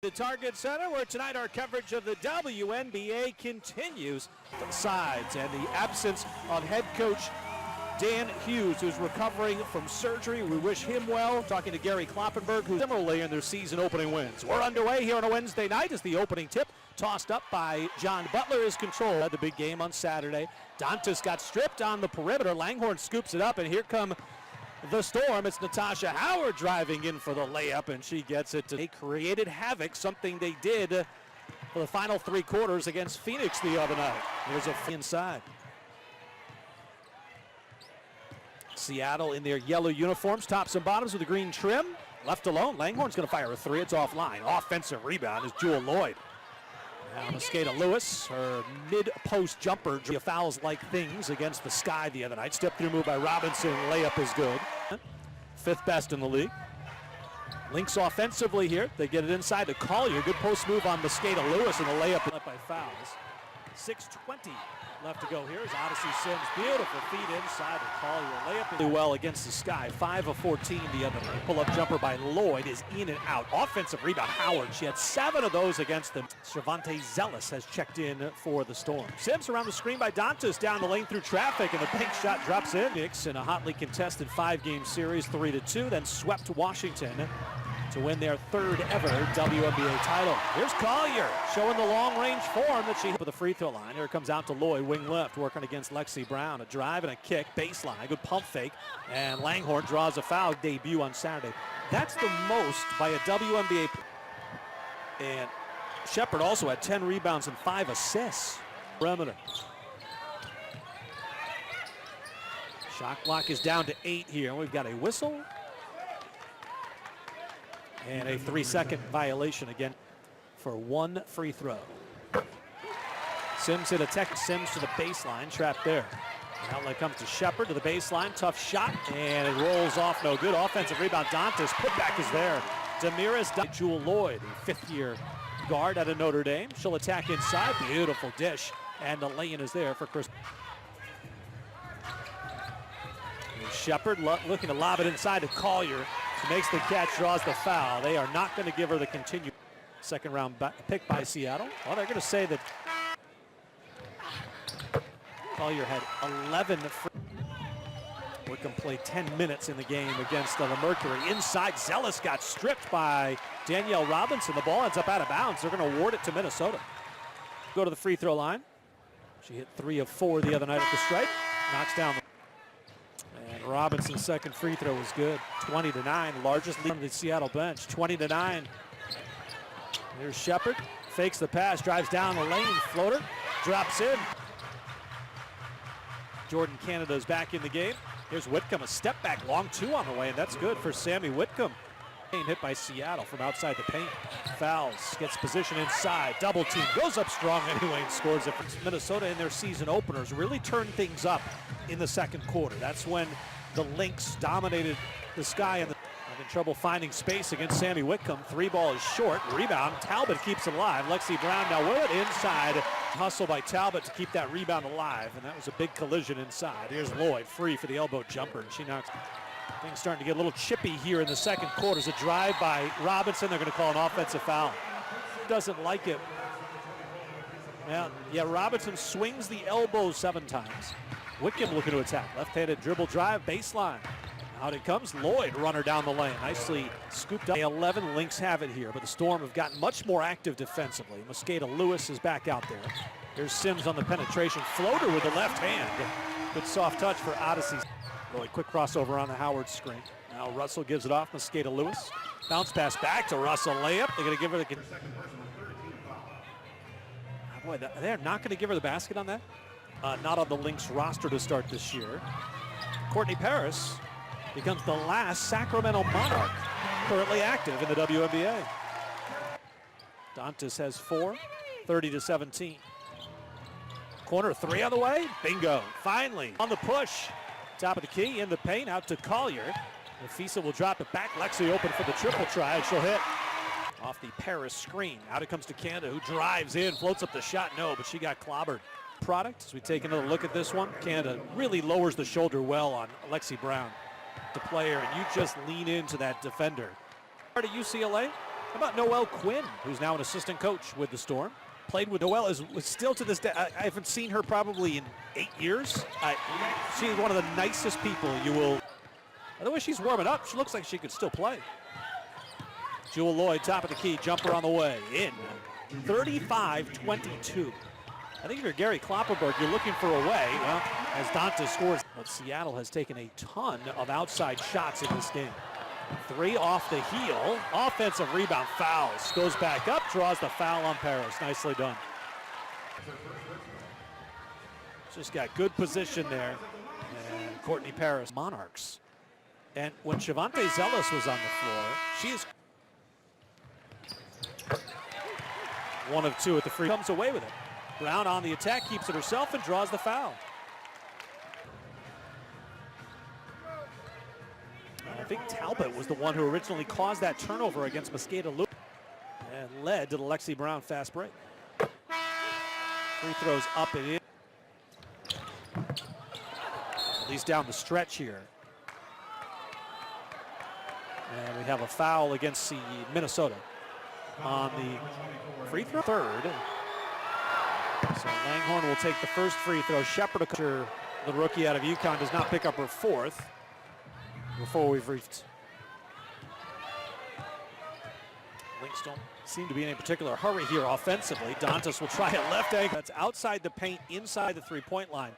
The Target Center, where tonight our coverage of the WNBA continues. The sides and the absence of head coach Dan Hughes, who's recovering from surgery. We wish him well. Talking to Gary Kloppenberg, who's similarly in their season opening wins. We're underway here on a Wednesday night as the opening tip, tossed up by John Butler, is controlled. Had the big game on Saturday. Dantas got stripped on the perimeter. Langhorne scoops it up, and here come the Storm. It's Natasha Howard driving in for the layup, and she gets it. They created havoc, something they did for the final three quarters against Phoenix the other night. There's a inside. Seattle in their yellow uniforms, tops and bottoms with a green trim. Left alone, Langhorne's going to fire a three. It's offline. Offensive rebound is Jewel Lloyd. Now Mosqueda Lewis, her mid-post jumper, fouls-like things against the Sky the other night. Step-through move by Robinson, layup is good. Fifth best in the league. Lynx offensively here. They get it inside to Collier. Good post move on Mosqueda Lewis, and the layup by fouls. 6:20 left to go here as Odyssey Sims. Beautiful feed inside to Collier. Layup really well against the Sky. 5 of 14 the other night. Pull-up jumper by Lloyd is in and out. Offensive rebound, Howard. She had 7 of those against them. Shavante Zealous has checked in for the Storm. Sims around the screen by Dantas, down the lane through traffic, and the bank shot drops in. Knicks in a hotly contested 5-game series, 3-2, then swept Washington to win their third ever WNBA title. Here's Collier showing the long-range form that she hit with the free throw line. Here it comes out to Lloyd, wing left, working against Lexi Brown. A drive and a kick, baseline, good pump fake, and Langhorne draws a foul. Debut on Saturday. That's the most by a WNBA. And Shepard also had 10 rebounds and 5 assists. Perimeter. Shot clock is down to 8 here. We've got a whistle and a 3-second violation again for one free throw. Sims hit a Sims to the baseline, trapped there. The outlet comes to Shepard to the baseline, tough shot, and it rolls off, no good. Offensive rebound, Dantas, putback is there. Damaris Jewel Lloyd, a fifth-year guard out of Notre Dame. She'll attack inside, beautiful dish, and the lay-in is there for Chris. Shepard looking to lob it inside to Collier. She makes the catch, draws the foul. They are not going to give her the continued second round pick by Seattle. Well, they're going to say that Collier had 11 free. Wickham played 10 minutes in the game against the Mercury. Inside, Zealous got stripped by Danielle Robinson. The ball ends up out of bounds. They're going to award it to Minnesota. Go to the free throw line. She hit 3 of 4 the other night at the stripe. Knocks down the Robinson's second free throw was good. 20-9, largest lead on the Seattle bench. 20-9. Here's Shepard, fakes the pass, drives down the lane, floater, drops in. Jordan Canada's back in the game. Here's Whitcomb, a step back, long 2 on the way, and that's good for Sammy Whitcomb. Hit by Seattle from outside the paint. Fouls, gets position inside, double team, goes up strong anyway and scores it. Minnesota in their season openers really turned things up in the second quarter. That's when the Lynx dominated the Sky and having trouble finding space against Sammy Whitcomb. 3 ball is short, rebound, Talbot keeps it alive. Lexi Brown now with it inside. Hustle by Talbot to keep that rebound alive, and that was a big collision inside. Here's Lloyd free for the elbow jumper, and she knocks. Things starting to get a little chippy here in the second quarter. There's a drive by Robinson. They're going to call an offensive foul. Doesn't like it. Yeah, Robinson swings the elbow 7 times. Whitcomb looking to attack. Left-handed dribble drive, baseline. Out it comes. Lloyd, runner down the lane. Nicely scooped up. 11 Lynx have it here, but the Storm have gotten much more active defensively. Mosqueda Lewis is back out there. Here's Sims on the penetration. Floater with the left hand. Good soft touch for Odyssey. Lloyd, quick crossover on the Howard screen. Now Russell gives it off. Mosqueda Lewis. Bounce pass back to Russell. Layup. They're going to give her the... Oh boy, they're not going to give her the basket on that. Not on the Lynx roster to start this year. Courtney Paris becomes the last Sacramento Monarch currently active in the WNBA. Dantas has 4, 30-17. Corner 3 on the way, bingo. Finally on the push, top of the key in the paint, out to Collier. Nafisa will drop it back. Lexi open for the triple try, and she'll hit. Off the Paris screen, out it comes to Canada, who drives in, floats up the shot, no, but she got clobbered. Product, as we take another look at this one, Canada really lowers the shoulder well on Lexi Brown, the player, and you just lean into that defender. At UCLA, How about Noelle Quinn, who's now an assistant coach with the Storm? Played with Noelle, is still to this day. I haven't seen her probably in 8 years. She's one of the nicest people you will. By the way she's warming up, she looks like she could still play. Jewel Lloyd, top of the key, jumper on the way, in. 35-22. I think if you're Gary Kloppenberg, you're looking for a way. Well, as Dantas scores. But Seattle has taken a ton of outside shots in this game. 3 off the heel. Offensive rebound, fouls. Goes back up, draws the foul on Paris. Nicely done. Just got good position there. And Courtney Paris, Monarchs. And when Shavante Zealous was on the floor, she is 1 of 2 at the free. Comes away with it. Brown on the attack, keeps it herself and draws the foul. I think Talbot was the one who originally caused that turnover against Mosqueda Lewis and led to the Lexi Brown fast break. Free throws up and in. At least down the stretch here. And we have a foul against the Minnesota on the free throw. Third. So Langhorne will take the first free throw. Shepard, the rookie out of UConn, does not pick up her 4th. Before we've reached. Lynx don't seem to be in a particular hurry here offensively. Dantas will try it left ankle. That's outside the paint, inside the three-point line.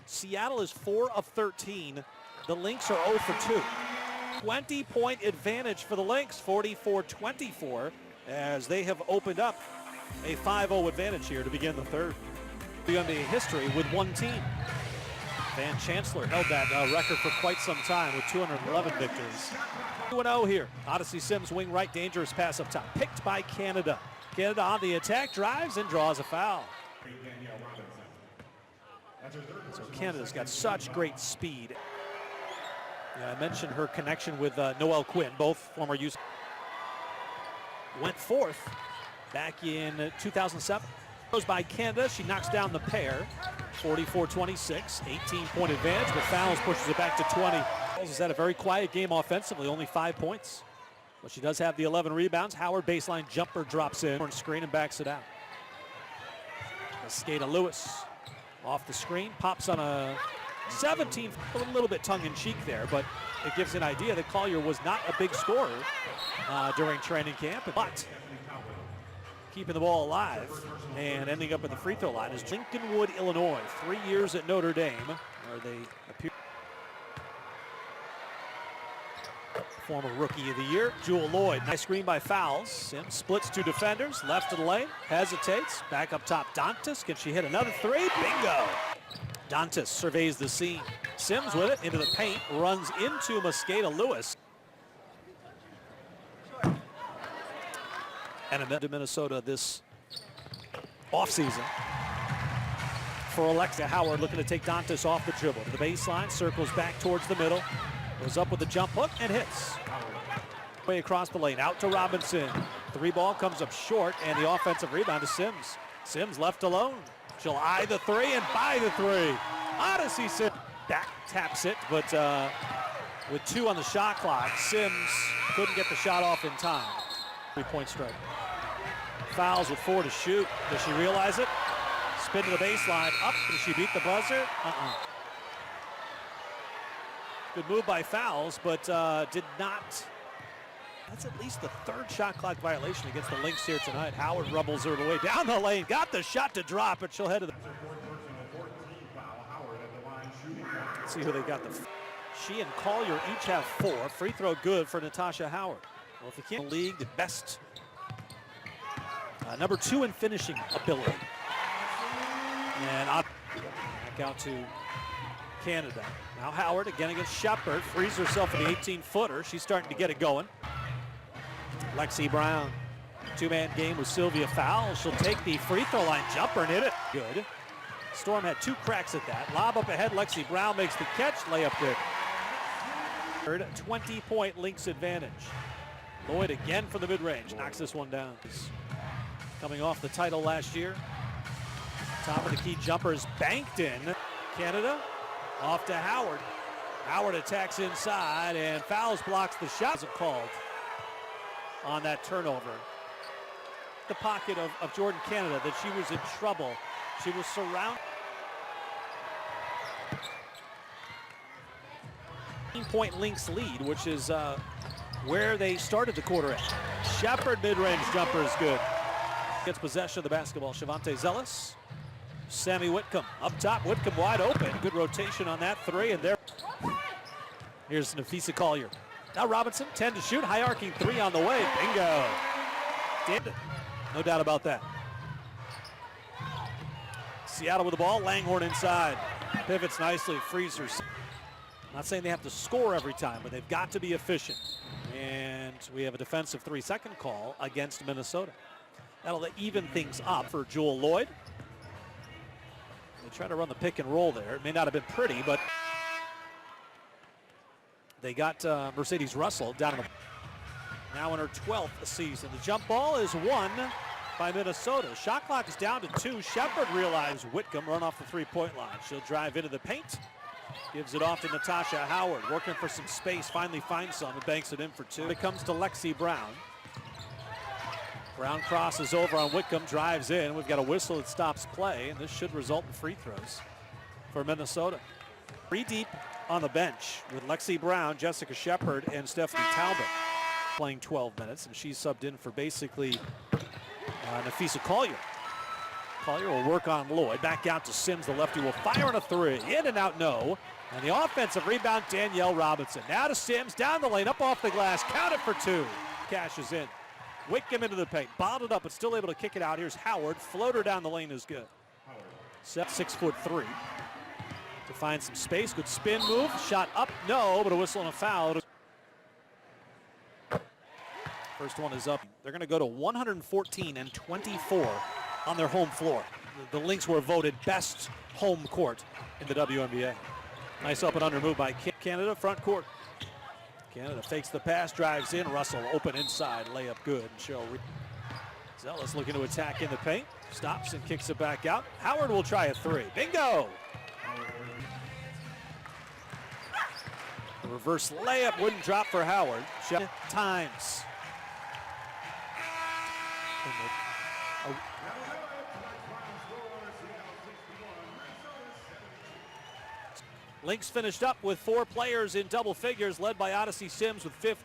Seattle is 4 of 13. The Lynx are 0 for 2. 20-point advantage for the Lynx, 44-24, as they have opened up a 5-0 advantage here to begin the third. WNBA history with one team. Van Chancellor held that record for quite some time with 211 victories. 2-0 here. Odyssey Sims, wing right, dangerous pass up top. Picked by Canada. Canada on the attack, drives and draws a foul. So Canada's got such great speed. Yeah, I mentioned her connection with Noelle Quinn, both former UC. Went 4th back in 2007. Goes by Canada, she knocks down the pair. 44-26, 18-point advantage, but fouls pushes it back to 20. Has had a very quiet game offensively, only 5 points. But she does have the 11 rebounds. Howard baseline jumper drops in on screen and backs it out. Mosqueda Lewis off the screen, pops on a 17, a little bit tongue-in-cheek there, but it gives an idea that Collier was not a big scorer during training camp, but keeping the ball alive and ending up at the free throw line is Lincolnwood, Illinois. 3 years at Notre Dame, where they appear. Former rookie of the year, Jewel Lloyd. Nice screen by Fowles. Sims splits 2 defenders, left of the lane, hesitates, back up top. Dantas, can she hit another 3? Bingo! Dantas surveys the scene. Sims with it into the paint, runs into Mosqueda Lewis. And a Minnesota this offseason for Alexa Howard, looking to take Dantas off the dribble to the baseline, circles back towards the middle, goes up with the jump hook and hits. Way across the lane, out to Robinson. 3 ball comes up short, and the offensive rebound to Sims. Sims left alone. She'll eye the 3 and buy the 3. Odyssey Sims back taps it, but with 2 on the shot clock, Sims couldn't get the shot off in time. 3-point strike. Fouls with 4 to shoot. Does she realize it? Spin to the baseline. Up. Does she beat the buzzer? Good move by Fowles, but did not. That's at least the 3rd shot clock violation against the Lynx here tonight. Howard rubbles her away down the lane. Got the shot to drop, but she'll head to the. Let's see who they got. She and Collier each have 4. Free throw good for Natasha Howard. Well, if you can't league, the best. Number 2 in finishing ability. And back out to Canada. Now Howard again against Shepard. Frees herself in the 18-footer. She's starting to get it going. Lexi Brown. 2-man game with Sylvia Fowles. She'll take the free throw line jumper and hit it. Good. Storm had 2 cracks at that. Lob up ahead. Lexi Brown makes the catch. Layup good. 20-point Lynx advantage. Lloyd again from the mid-range. Knocks this one down. Coming off the title last year. Top of the key jumper is banked in. Canada off to Howard. Howard attacks inside, and Fowles blocks the shot. Called. on that turnover. The pocket of Jordan Canada that she was in trouble. She was surrounded. 15-point Lynx lead, which is where they started the quarter at. Shepard mid-range jumper is good. Gets possession of the basketball. Shavante Zealous. Sammy Whitcomb up top. Whitcomb wide open. Good rotation on that three. And there. Here's Nafisa Collier. Now Robinson, 10 to shoot. High arcing three on the way. Bingo. Did it. No doubt about that. Seattle with the ball. Langhorne inside. Pivots nicely. Freezers. Not saying they have to score every time, but they've got to be efficient. And we have a defensive 3-second call against Minnesota. That'll even things up for Jewel Lloyd. They try to run the pick and roll there. It may not have been pretty, but they got Mercedes Russell down in the now in her 12th season. The jump ball is won by Minnesota. Shot clock is down to 2. Shepard realized Whitcomb run off the three-point line. She'll drive into the paint. Gives it off to Natasha Howard, working for some space, finally finds some and banks it in for 2. It comes to Lexi Brown. Brown crosses over on Whitcomb, drives in. We've got a whistle that stops play, and this should result in free throws for Minnesota. 3 deep on the bench with Lexi Brown, Jessica Shepard, and Stephanie Talbot playing 12 minutes, and she's subbed in for basically Nafisa Collier. Collier will work on Lloyd. Back out to Sims. The lefty will fire on a 3. In and out, no. And the offensive rebound, Danielle Robinson. Now to Sims, down the lane, up off the glass. Count it for 2. Cashes in. Whitcomb into the paint. Bottled up, but still able to kick it out. Here's Howard. Floater down the lane is good. 6'3". To find some space. Good spin move. Shot up, no, but a whistle and a foul. First one is up. They're going to go to 114-24 on their home floor. The Lynx were voted best home court in the WNBA. Nice up and under move by Canada, front court. Canada fakes the pass, drives in. Russell open inside, layup good. Cheryl Zealous looking to attack in the paint. Stops and kicks it back out. Howard will try a 3. Bingo! The reverse layup wouldn't drop for Howard. Times. Lynx finished up with 4 players in double figures, led by Odyssey Sims with 15.